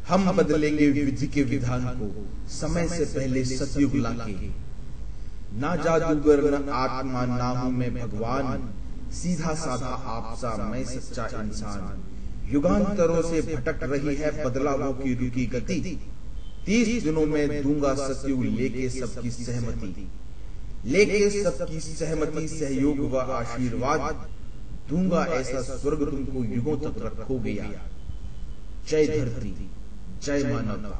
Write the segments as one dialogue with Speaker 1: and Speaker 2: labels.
Speaker 1: हम बदलेंगे विधि के विधान को समय से पहले सतयुग लाके। ना जादूगर न आत्मा ना हूं मैं भगवान, सीधा साधा आपसा मैं सच्चा इंसान। युगांतरों से भटक रही है बदलावों की रुकी गति, 30 दिनों में दूंगा सतयुग लेके सबकी सहमति। लेके सबकी सहमति सहयोग व आशीर्वाद, दूंगा ऐसा स्वर्ग तुमको युगों तक रखोगे याद। जय धरती, जय मानवता,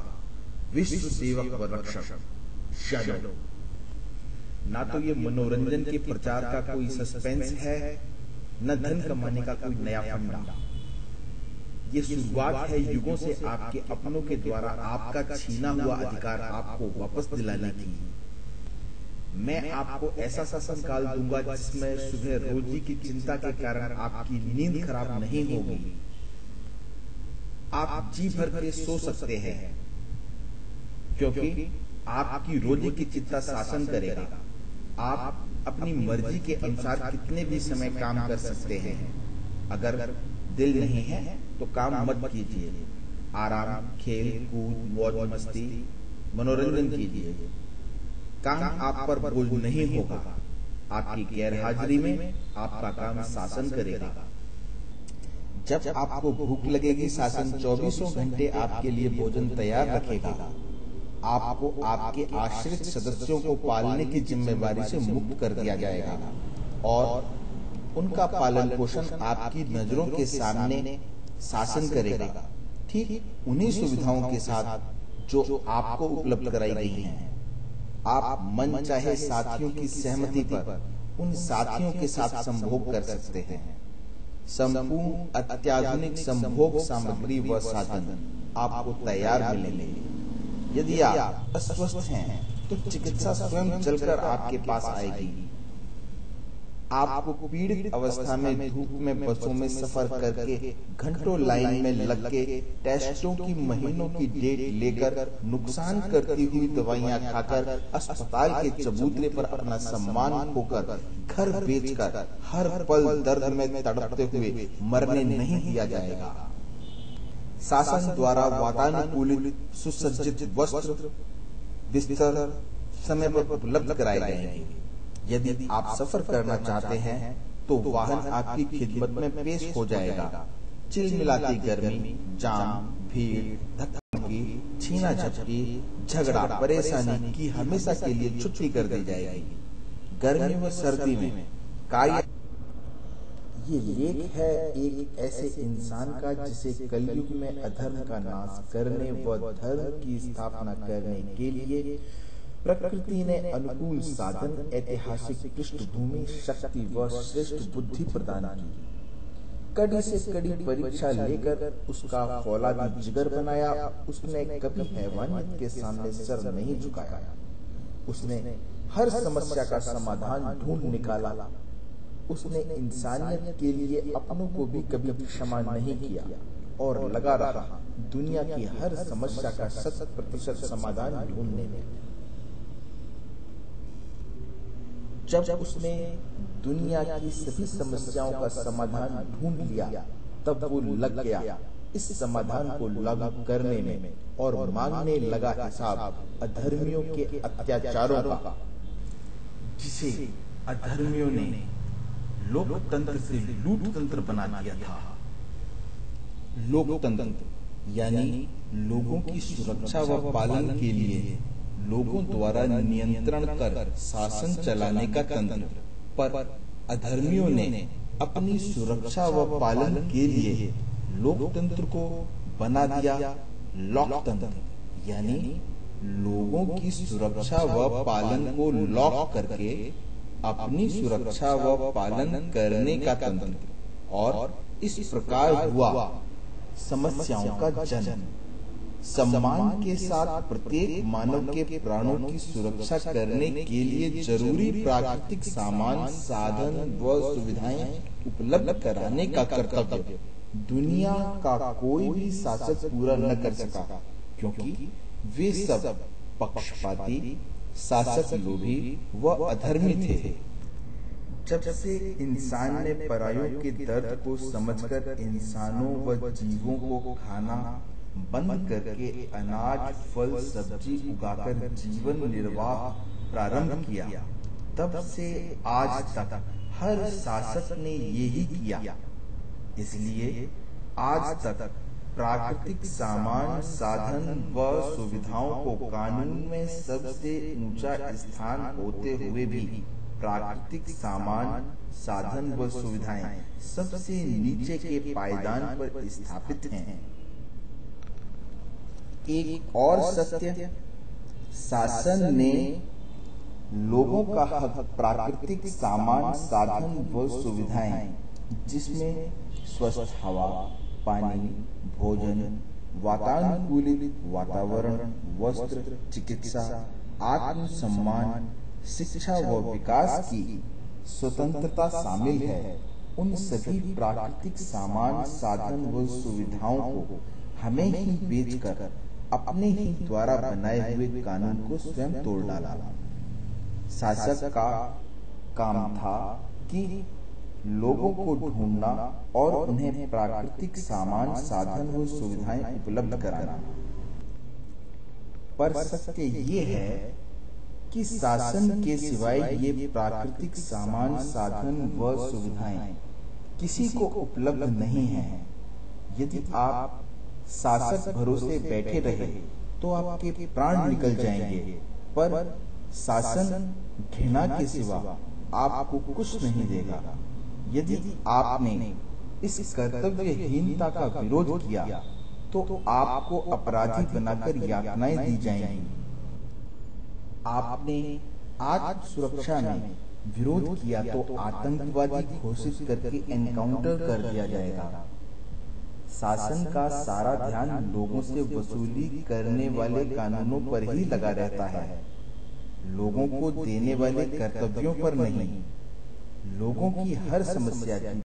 Speaker 1: विश्व सेवक व रक्षक शैडो।
Speaker 2: ना तो ये मनोरंजन के प्रचार का कोई सस्पेंस है, न धन कमाने का कोई नया फंडा। ये शुरुआत है युगों से आपके अपनों के द्वारा आपका छीना हुआ अधिकार आपको वापस दिलाने की। मैं आपको ऐसा शासन काल दूंगा जिसमें सुबह रोजी की चिंता के कारण आपकी नींद खराब नहीं होगी। आप जी भर के सो सकते हैं, क्योंकि आपकी रोजी की चिंता शासन करेगा। आप अपनी मर्जी के अनुसार कितने भी समय काम कर सकते हैं। अगर दिल नहीं है तो काम मत कीजिए। आराम, खेल कूद, मौज मस्ती, मनोरंजन कीजिए। काम आप पर बोझ नहीं होगा। आपकी गैर हाजिरी में आपका काम शासन करेगा।
Speaker 1: जब आपको भूख लगेगी शासन 24 घंटे आपके लिए भोजन तैयार रखेगा। आपको आपके आश्रित सदस्यों को पालने की जिम्मेदारी से मुक्त कर दिया जाएगा और उनका पालन पोषण आपकी नजरों के सामने शासन करेगा, ठीक उन्हीं सुविधाओं के साथ जो आपको उपलब्ध कराई गई हैं। आप मन चाहे साथियों की सहमति पर उन साथियों के साथ संभोग कर सकते हैं। संपूर्ण अत्याधुनिक संभोग सामग्री व साधन आपको तैयार मिलेंगे। यदि आप अस्वस्थ हैं तो चिकित्सा स्वयं चलकर आपके पास आएगी। आपको पीड़ित अवस्था में धूप में बसों में सफर करके घंटों लाइन में लग के टेस्टों की महीनों की डेट लेकर नुकसान करती हुई दवाइयां खाकर अस्पताल के चबूतरे पर अपना सम्मान खोकर घर बेचकर हर पल दर्द में तड़पते हुए मरने नहीं दिया जाएगा। शासन द्वारा वातानुकूलित सुसज्जित वस्त्र बिस्तर समय पर उपलब्ध कराए जाएंगे। यदि आप सफर करना चाहते हैं तो वाहन आपकी खिदमत में पेश हो जाएगा। चिलमिलाती गर्मी, जाम, भीड़, धक्की, छीना झपटी, झगड़ा, परेशानी की हमेशा के लिए छुट्टी कर दी जाएगी। गर्मी व सर्दी में कार्य।
Speaker 2: ये लेख है एक ऐसे इंसान का जिसे कलयुग में अधर्म का नाश करने व धर्म की स्थापना करने के लिए प्रकृति ने अनुकूल साधन, ऐतिहासिक पृष्ठभूमि, शक्ति व श्रेष्ठ बुद्धि प्रदान की। कड़ी से कड़ी परीक्षा लेकर उसका फौलादी जिगर बनाया। उसने कभी हैवानियत के सामने सर नहीं झुकाया। उसने हर समस्या का समाधान ढूंढ निकाला। उसने इंसानियत के लिए अपनों को भी कभी क्षमा नहीं किया और लगा रहा दुनिया की हर समस्या का 100% समाधान ढूंढने में। जब उसने दुनिया की सभी समस्याओं का समाधान ढूंढ लिया, तब वो लग गया इस समाधान को लागू करने में और मांगने लगा हिसाब अधर्मियों के अत्याचारों का, जिसे अधर्मियों ने लोकतंत्र से लूटतंत्र बना दिया था। लोकतंत्र यानी लोगों की सुरक्षा व पालन के लिए लोगों द्वारा नियंत्रण कर शासन चलाने का तंत्र, पर अधर्मियों ने अपनी सुरक्षा व पालन के लिए लोकतंत्र को बना दिया लॉकतंत्र, यानी लोगों की सुरक्षा व पालन को लॉक करके अपनी सुरक्षा व पालन करने का तंत्र। और इस प्रकार हुआ समस्याओं का जन्म। सम्मान के साथ प्रत्येक मानव के प्राणों की सुरक्षा करने के लिए जरूरी प्राकृतिक सामान, साधन व सुविधाएं उपलब्ध कराने का कर्तव्य दुनिया का कोई भी शासक पूरा न कर सका, क्योंकि वे सब पक्षपाती, शासक लोभी व अधर्मी थे। जब से इंसान ने परायों के दर्द को समझकर इंसानों व जीवों को खाना,
Speaker 1: बंद करके अनाज फल सब्जी उगाकर जीवन निर्वाह प्रारंभ किया, तब से आज तक हर शासक ने यही किया। इसलिए आज तक प्राकृतिक सामान, साधन व सुविधाओं को कानून में सबसे ऊंचा स्थान होते हुए भी प्राकृतिक सामान, साधन व सुविधाएं सबसे नीचे के पायदान पर स्थापित हैं। एक और सत्य, शासन ने लोगों का हक प्राकृतिक सामान, साधन व सुविधाएं, जिसमें स्वस्थ हवा, पानी, भोजन, वातानुकूलित वातावरण, वस्त्र, चिकित्सा, आत्मसम्मान, शिक्षा व विकास की स्वतंत्रता शामिल है, उन सभी प्राकृतिक सामान, साधन व सुविधाओं को हमें ही बेचकर अपने ही द्वारा बनाए हुए कानून को स्वयं तोड़ डाला। शासक का काम था कि लोगों को ढूंढना और उन्हें प्राकृतिक सामान, साधन व सुविधाएं उपलब्ध कराना। पर सत्य ये है कि शासन के सिवाय ये प्राकृतिक सामान, साधन व सुविधाएं किसी को उपलब्ध नहीं है। यदि आप शासक भरोसे बैठे रहे तो आपके प्राण निकल जाएंगे, पर शासन घृणा के सिवा आपको कुछ नहीं देगा। यदि आपने इस कर्तव्यहीनता का विरोध किया तो आपको अपराधी बनाकर यातनाएं दी जाएंगी। आपने आत्म सुरक्षा में विरोध किया तो आतंकवादी घोषित करके एनकाउंटर कर दिया जाएगा। शासन का सारा ध्यान लोगों से वसूली करने वाले कानूनों पर ही लगा रहता है, लोगों को देने वाले कर्तव्यों पर नहीं। लोगों की हर समस्या की